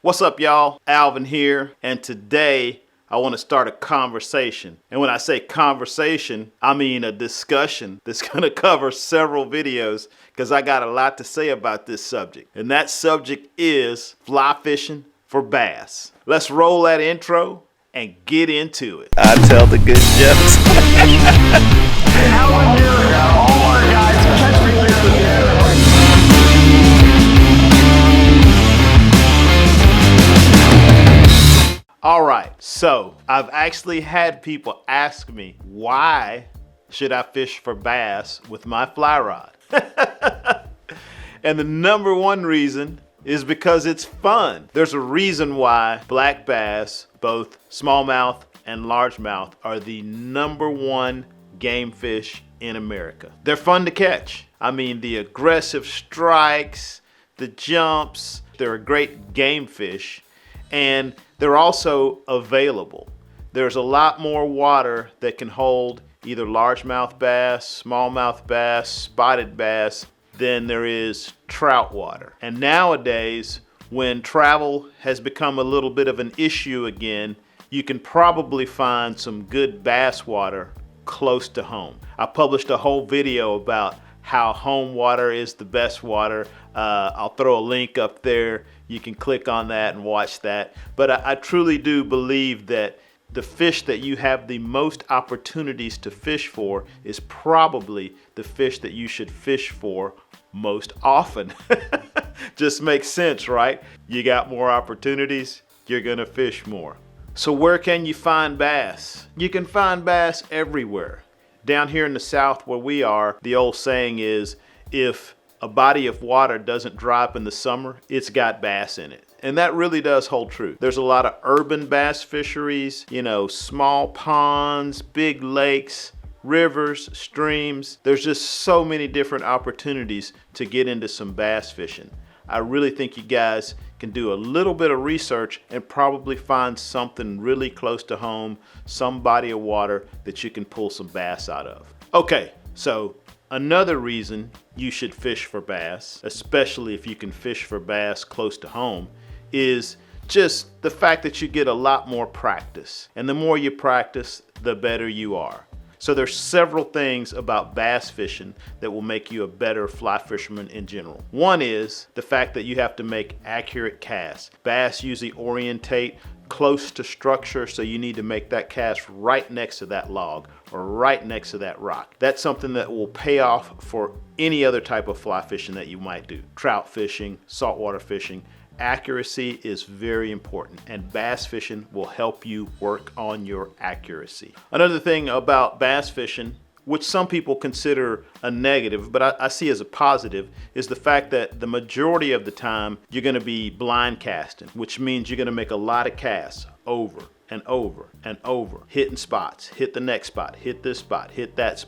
What's up, y'all? Alvin here, and today I want to start a conversation. And when I say conversation, I mean a discussion that's going to cover several videos because I got a lot to say about this subject. And that subject is fly fishing for bass. Let's roll that intro and get into it. I tell the good jokes. Alvin here, all our guys, catch me later. All right, so I've actually had people ask me, why should I fish for bass with my fly rod? And the number one reason is because it's fun. There's a reason why black bass, both smallmouth and largemouth, are the number one game fish in America. They're fun to catch. I mean, the aggressive strikes, the jumps, they're a great game fish. And they're also available. There's a lot more water that can hold either largemouth bass, smallmouth bass, spotted bass than there is trout water. And nowadays, when travel has become a little bit of an issue again, you can probably find some good bass water close to home. I published a whole video about how home water is the best water. I'll throw a link up there. You can click on that and watch that. But I truly do believe that the fish that you have the most opportunities to fish for is probably the fish that you should fish for most often. Just makes sense, right? You got more opportunities, you're gonna fish more. So where can you find bass? You can find bass everywhere. Down here in the South where we are, the old saying is, if a body of water doesn't dry up in the summer, it's got bass in it. And that really does hold true. There's a lot of urban bass fisheries, small ponds, big lakes, rivers, streams. There's just so many different opportunities to get into some bass fishing. I really think you guys can do a little bit of research and probably find something really close to home, some body of water that you can pull some bass out of. Okay, so another reason you should fish for bass, especially if you can fish for bass close to home, is just the fact that you get a lot more practice. And the more you practice, the better you are. So there's several things about bass fishing that will make you a better fly fisherman in general. One is the fact that you have to make accurate casts. Bass usually orientate close to structure, so you need to make that cast right next to that log or right next to that rock. That's something that will pay off for any other type of fly fishing that you might do. Trout fishing, saltwater fishing. Accuracy is very important, and bass fishing will help you work on your accuracy. Another thing about bass fishing, which some people consider a negative, but I see as a positive, is the fact that the majority of the time you're going to be blind casting, which means you're going to make a lot of casts over and over and over, hitting spots, hit the next spot, hit this spot, hit that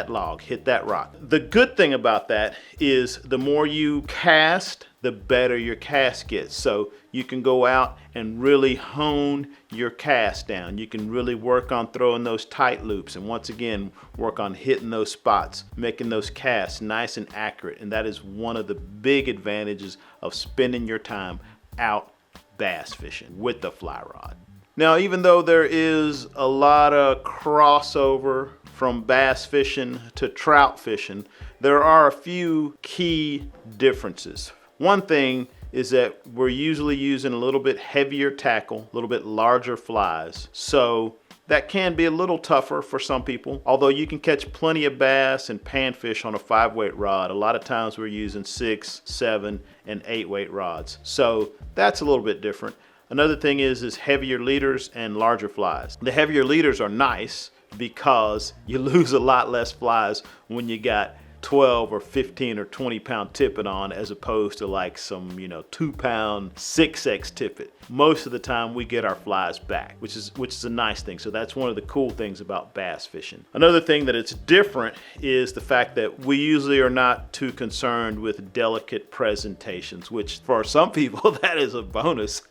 log, hit that rock. The good thing about that is the more you cast, the better your cast gets. So you can go out and really hone your cast down. You can really work on throwing those tight loops, and once again, work on hitting those spots, making those casts nice and accurate. And that is one of the big advantages of spending your time out bass fishing with the fly rod. Now, even though there is a lot of crossover from bass fishing to trout fishing, there are a few key differences. One thing is that we're usually using a little bit heavier tackle, a little bit larger flies. So that can be a little tougher for some people, although you can catch plenty of bass and panfish on a 5-weight rod. A lot of times we're using 6, 7, and 8-weight rods. So that's a little bit different. Another thing is heavier leaders and larger flies. The heavier leaders are nice because you lose a lot less flies when you got 12 or 15 or 20 pound tippet on, as opposed to like some 2-pound 6X tippet. Most of the time we get our flies back, which is a nice thing. So that's one of the cool things about bass fishing. Another thing that it's different is the fact that we usually are not too concerned with delicate presentations, which for some people that is a bonus.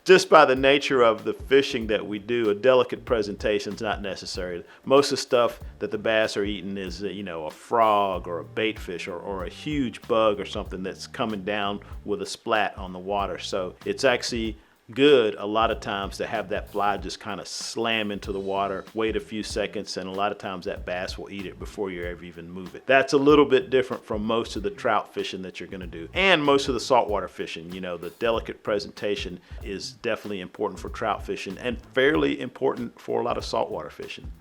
just by the nature of the fishing that we do, a delicate presentation is not necessary. Most of the stuff that the bass are eating is, a frog or a bait fish or a huge bug or something that's coming down with a splat on the water. So it's actually good a lot of times to have that fly just kind of slam into the water, wait a few seconds, and a lot of times that bass will eat it before you ever even move it. That's a little bit different from most of the trout fishing that you're going to do, and most of the saltwater fishing. The delicate presentation is definitely important for trout fishing and fairly important for a lot of saltwater fishing.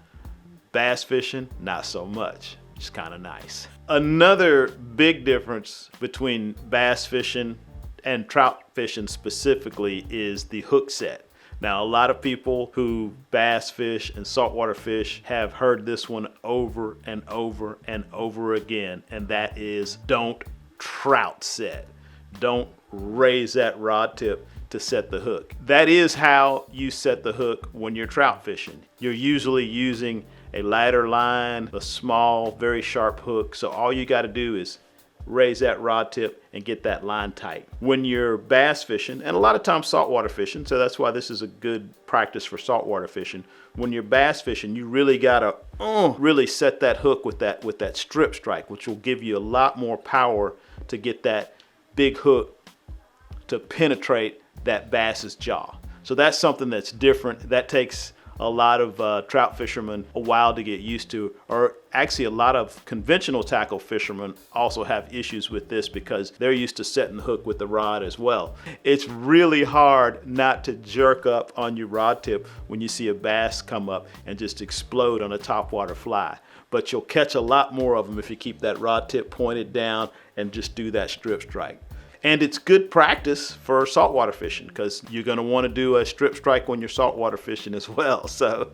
Bass fishing, not so much. It's kind of nice. Another big difference between bass fishing and trout fishing specifically is the hook set. Now, a lot of people who bass fish and saltwater fish have heard this one over and over and over again, and that is don't trout set. Don't raise that rod tip to set the hook. That is how you set the hook when you're trout fishing. You're usually using a lighter line, a small, very sharp hook. So all you got to do is raise that rod tip and get that line tight. When you're bass fishing, and a lot of times saltwater fishing, so that's why this is a good practice for saltwater fishing. When you're bass fishing, you really gotta really set that hook with that strip strike, which will give you a lot more power to get that big hook to penetrate that bass's jaw. So that's something that's different. That takes a lot of trout fishermen a while to get used to, or actually a lot of conventional tackle fishermen also have issues with this because they're used to setting the hook with the rod as well. It's really hard not to jerk up on your rod tip when you see a bass come up and just explode on a topwater fly. But you'll catch a lot more of them if you keep that rod tip pointed down and just do that strip strike. And it's good practice for saltwater fishing because you're going to want to do a strip strike when you're saltwater fishing as well. So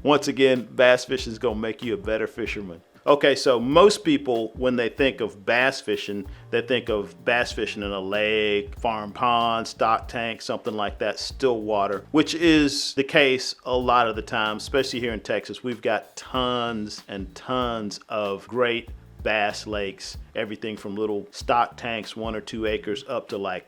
once again, bass fishing is going to make you a better fisherman. Okay, so most people, when they think of bass fishing, they think of bass fishing in a lake, farm pond, stock tank, something like that, still water, which is the case a lot of the time, especially here in Texas. We've got tons and tons of great bass lakes, everything from little stock tanks, 1 or 2 acres, up to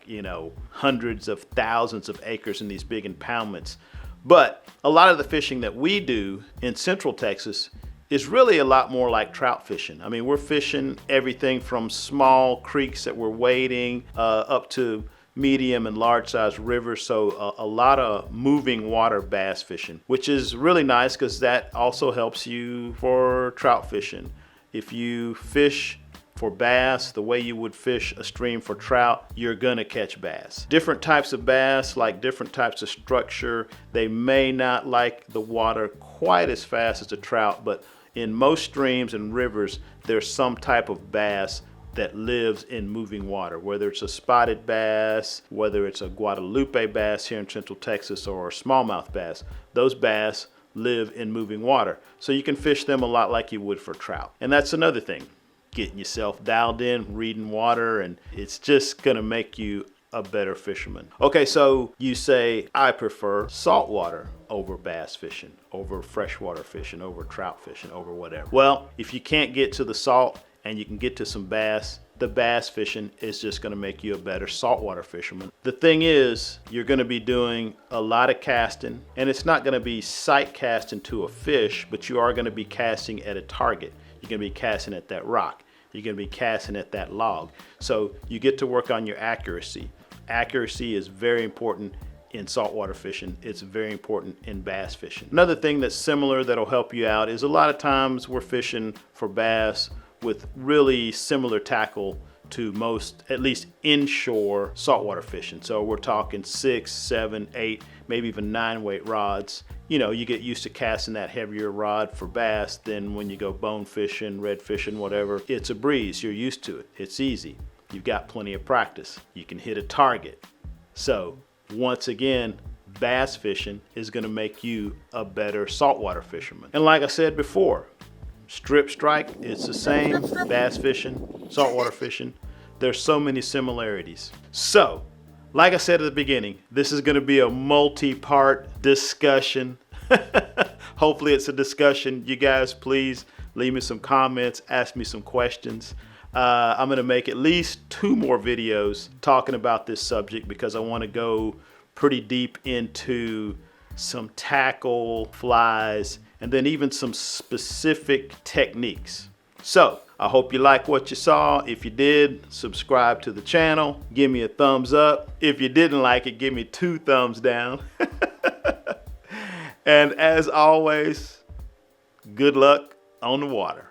hundreds of thousands of acres in these big impoundments. But a lot of the fishing that we do in Central Texas is really a lot more like trout fishing. I mean, we're fishing everything from small creeks that we're wading up to medium and large size rivers. So a lot of moving water bass fishing, which is really nice because that also helps you for trout fishing. If you fish for bass the way you would fish a stream for trout, you're gonna catch bass. Different types of bass like different types of structure. They may not like the water quite as fast as a trout, but in most streams and rivers, there's some type of bass that lives in moving water, whether it's a spotted bass, whether it's a Guadalupe bass here in Central Texas, or a smallmouth bass. Those bass live in moving water. So you can fish them a lot like you would for trout. And that's another thing, getting yourself dialed in, reading water, and it's just gonna make you a better fisherman. Okay, so you say, I prefer saltwater over bass fishing, over freshwater fishing, over trout fishing, over whatever. Well, if you can't get to the salt and you can get to some bass, the bass fishing is just going to make you a better saltwater fisherman. The thing is, you're going to be doing a lot of casting, and it's not going to be sight casting to a fish, but you are going to be casting at a target. You're going to be casting at that rock. You're going to be casting at that log. So you get to work on your accuracy. Accuracy is very important in saltwater fishing. It's very important in bass fishing. Another thing that's similar that'll help you out is a lot of times we're fishing for bass with really similar tackle to most, at least inshore saltwater fishing. So we're talking 6, 7, 8, maybe even 9 weight rods. You get used to casting that heavier rod for bass. Then when you go bone fishing, red fishing, whatever, it's a breeze. You're used to it. It's easy. You've got plenty of practice. You can hit a target. So once again, bass fishing is going to make you a better saltwater fisherman. And like I said before, strip strike, it's the same. Bass fishing, saltwater fishing, there's so many similarities. So, like I said at the beginning, this is going to be a multi-part discussion. Hopefully it's a discussion. You guys, please leave me some comments, ask me some questions. I'm going to make at least 2 more videos talking about this subject because I want to go pretty deep into some tackle, flies, and then even some specific techniques. So I hope you like what you saw. If you did, subscribe to the channel. Give me a thumbs up. If you didn't like it, give me 2 thumbs down. And as always, good luck on the water.